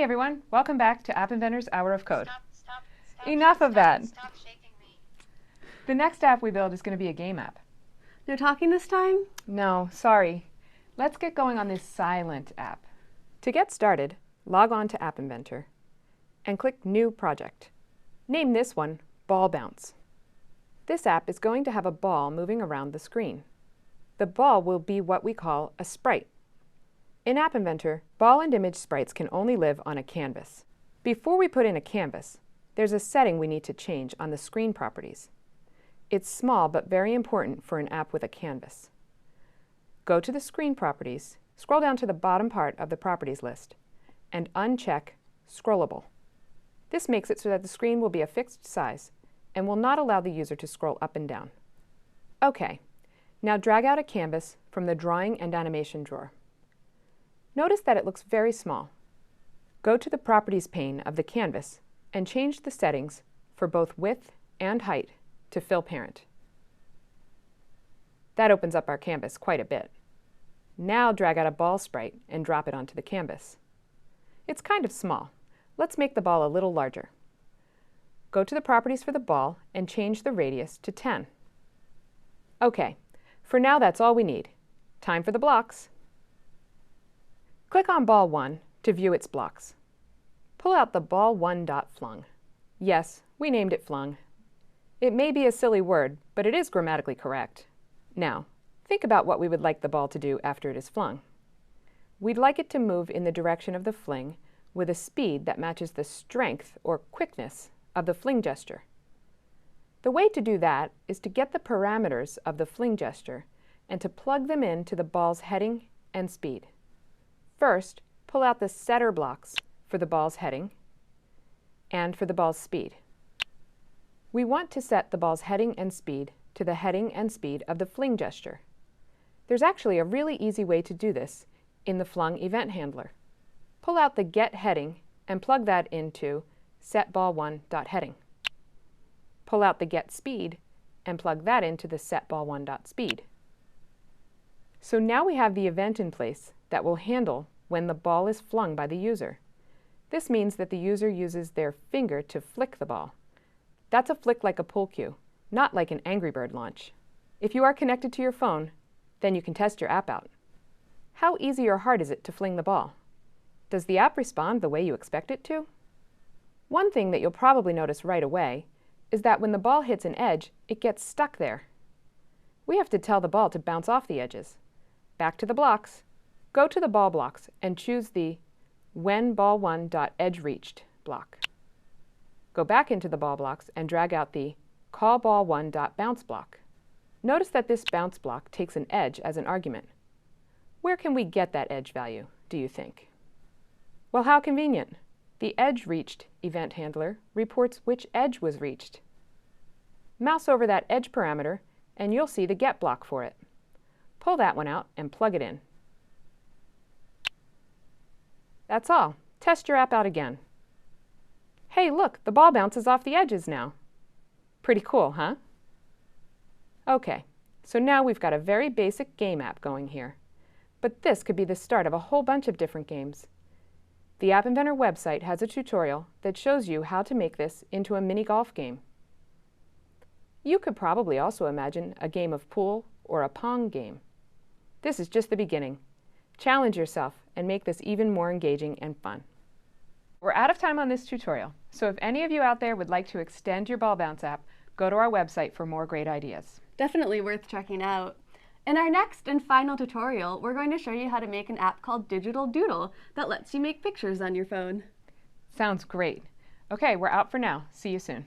everyone, welcome back to App Inventor's Hour of Code. Stop, Enough of that. Stop shaking me. The next app we build is going to be a game app. No talking this time? No, sorry. Let's get going on this silent app. To get started, log on to App Inventor and click New Project. Name this one Ball Bounce. This app is going to have a ball moving around the screen. The ball will be what we call a sprite. In App Inventor, ball and image sprites can only live on a canvas. Before we put in a canvas, there's a setting we need to change on the screen properties. It's small but very important for an app with a canvas. Go to the screen properties, scroll down to the bottom part of the properties list, and uncheck Scrollable. This makes it so that the screen will be a fixed size and will not allow the user to scroll up and down. OK, now drag out a canvas from the Drawing and Animation drawer. Notice that it looks very small. Go to the Properties pane of the canvas and change the settings for both width and height to Fill Parent. That opens up our canvas quite a bit. Now drag out a ball sprite and drop it onto the canvas. It's kind of small. Let's make the ball a little larger. Go to the properties for the ball and change the radius to 10. OK, for now that's all we need. Time for the blocks. Click on Ball 1 to view its blocks. Pull out the ball1.flung. Yes, we named it flung. It may be a silly word, but it is grammatically correct. Now, think about what we would like the ball to do after it is flung. We'd like it to move in the direction of the fling with a speed that matches the strength or quickness of the fling gesture. The way to do that is to get the parameters of the fling gesture and to plug them into the ball's heading and speed. First, pull out the setter blocks for the ball's heading and for the ball's speed. We want to set the ball's heading and speed to the heading and speed of the fling gesture. There's actually a really easy way to do this in the flung event handler. Pull out the getHeading and plug that into setBall1.heading. Pull out the getSpeed and plug that into the setBall1.speed. So now we have the event in place that will handle when the ball is flung by the user. This means that the user uses their finger to flick the ball. That's a flick like a pull cue, not like an Angry Bird launch. If you are connected to your phone, then you can test your app out. How easy or hard is it to fling the ball? Does the app respond the way you expect it to? One thing that you'll probably notice right away is that when the ball hits an edge, it gets stuck there. We have to tell the ball to bounce off the edges. Back to the blocks. Go to the ball blocks and choose the WhenBall1.EdgeReached block. Go back into the ball blocks and drag out the CallBall1.Bounce block. Notice that this bounce block takes an edge as an argument. Where can we get that edge value, do you think? Well, how convenient. The EdgeReached event handler reports which edge was reached. Mouse over that edge parameter and you'll see the get block for it. Pull that one out and plug it in. That's all. Test your app out again. Hey, look, the ball bounces off the edges now. Pretty cool, huh? OK, so now we've got a very basic game app going here. But this could be the start of a whole bunch of different games. The App Inventor website has a tutorial that shows you how to make this into a mini golf game. You could probably also imagine a game of pool or a pong game. This is just the beginning. Challenge yourself and make this even more engaging and fun. We're out of time on this tutorial, so if any of you out there would like to extend your ball bounce app, go to our website for more great ideas. Definitely worth checking out. In our next and final tutorial, we're going to show you how to make an app called Digital Doodle that lets you make pictures on your phone. Sounds great. OK, we're out for now. See you soon.